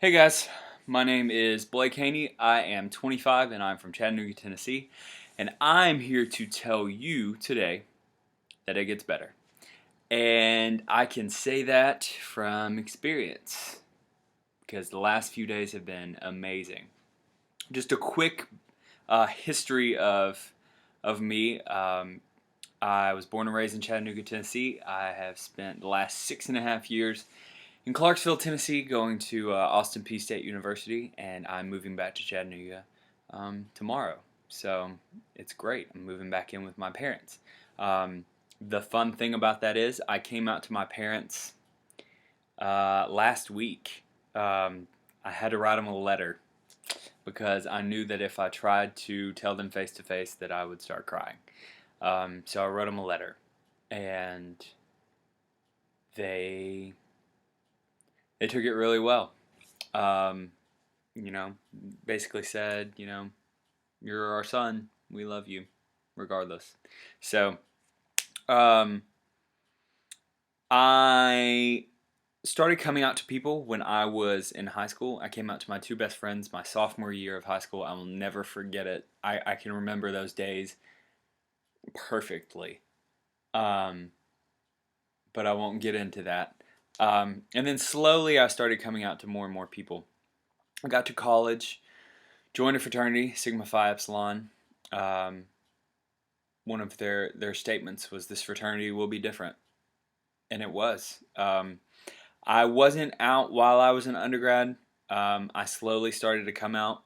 Hey guys, my name is Blake Haney. I am 25 and I'm from Chattanooga, Tennessee. And I'm here to tell you today that it gets better. And I can say that from experience because the last few days have been amazing. Just a quick history of me. I was born and raised in Chattanooga, Tennessee. I have spent the last 6.5 years in Clarksville, Tennessee, going to Austin Peay State University, and I'm moving back to Chattanooga tomorrow. So it's great. I'm moving back in with my parents. The fun thing about that is I came out to my parents last week. I had to write them a letter because I knew that if I tried to tell them face to face that I would start crying. So I wrote them a letter, and they took it really well. Um, Basically said, you're our son. We love you, regardless. So, um, I started coming out to people when I was in high school. I came out to my two best friends my sophomore year of high school. I will never forget it. I can remember those days perfectly. Um, but I won't get into that. And then slowly I started coming out to more and more people. I got to college, joined a fraternity, Sigma Phi Epsilon. Um, One of their statements was, "This fraternity will be different," and it was. I wasn't out while I was an undergrad. I slowly started to come out,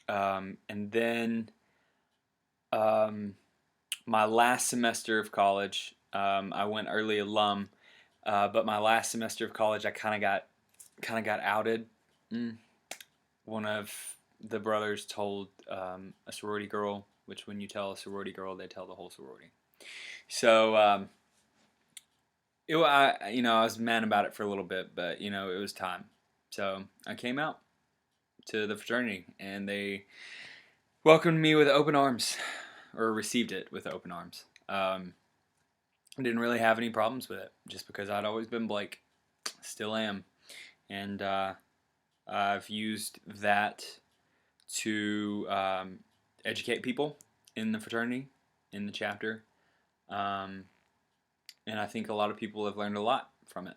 and then um, my last semester of college, I went early alum, but my last semester of college, I kind of got outed. Mm. One of the brothers told a sorority girl, which when you tell a sorority girl, they tell the whole sorority. So I was mad about it for a little bit, but it was time. So I came out to the fraternity, and they welcomed me with open arms, or received it with open arms. I didn't really have any problems with it, just because I'd always been Blake, still am, and I've used that to educate people in the fraternity, in the chapter, um, and I think a lot of people have learned a lot from it,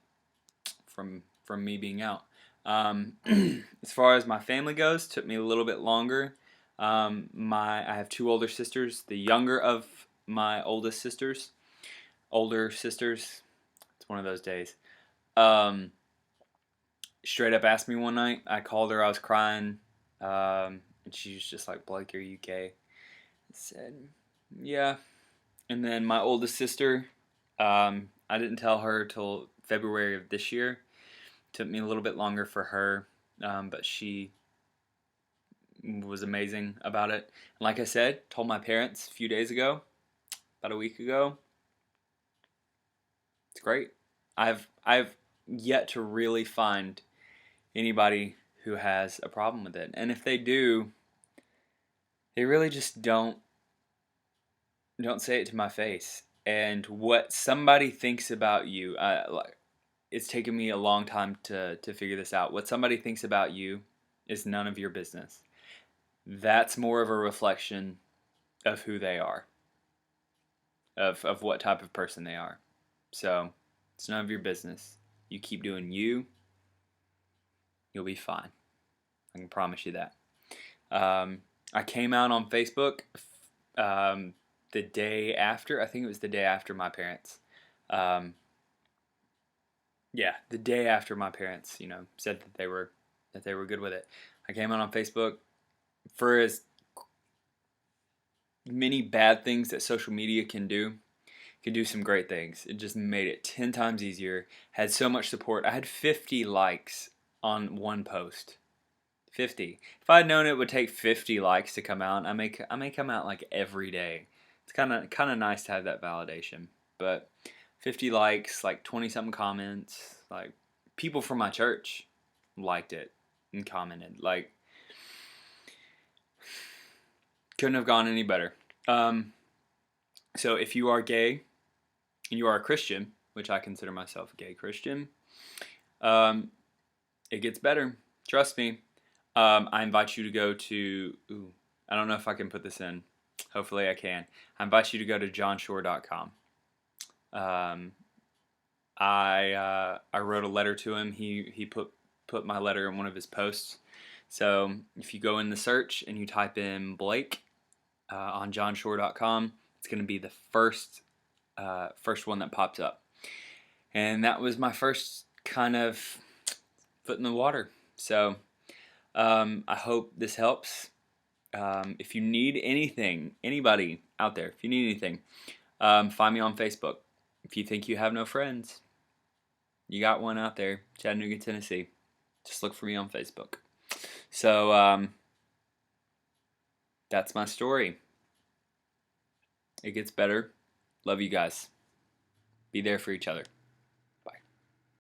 from me being out. As far as my family goes, took me a little bit longer. I have two older sisters. The younger of my older sisters. It's one of those days. Um, Straight up asked me one night. I called her. I was crying, and she was just like, "Blake, are you gay?" I said, "Yeah." And then my oldest sister, I didn't tell her till February of this year. Took me a little bit longer for her, but she was amazing about it. And like I said, told my parents a few days ago, about a week ago. It's great. I've yet to really find anybody who has a problem with it, and if they do, they really just don't say it to my face. And what somebody thinks about you, it's taken me a long time to figure this out. What somebody thinks about you is none of your business. That's more of a reflection of who they are, of what type of person they are. So it's none of your business. You keep doing you, you'll be fine. I can promise you that. I came out on Facebook the day after. I think it was the day after my parents. Um, yeah, the day after my parents, said that they were good with it. I came out on Facebook for as many bad things that social media can do some great things. It just made it 10 times easier. Had so much support. I had 50 likes on one post. 50. If I'd known it would take 50 likes to come out, I may come out like every day. It's kind of nice to have that validation. But 50 likes, like 20 something comments, like people from my church liked it and commented. Like, couldn't have gone any better. So if you are gay and you are a Christian, which I consider myself a gay Christian, it gets better. Trust me. I invite you to go to. Ooh, I don't know if I can put this in. Hopefully, I can. I invite you to go to johnshore.com. Um, I wrote a letter to him. He put my letter in one of his posts. So if you go in the search and you type in Blake on johnshore.com, it's going to be the first one that pops up. And that was my first kind of foot in the water. So I hope this helps. If you need anything, anybody out there, if you need anything, find me on Facebook. If you think you have no friends, you got one out there, Chattanooga, Tennessee. Just look for me on Facebook. So that's my story. It gets better. Love you guys. Be there for each other.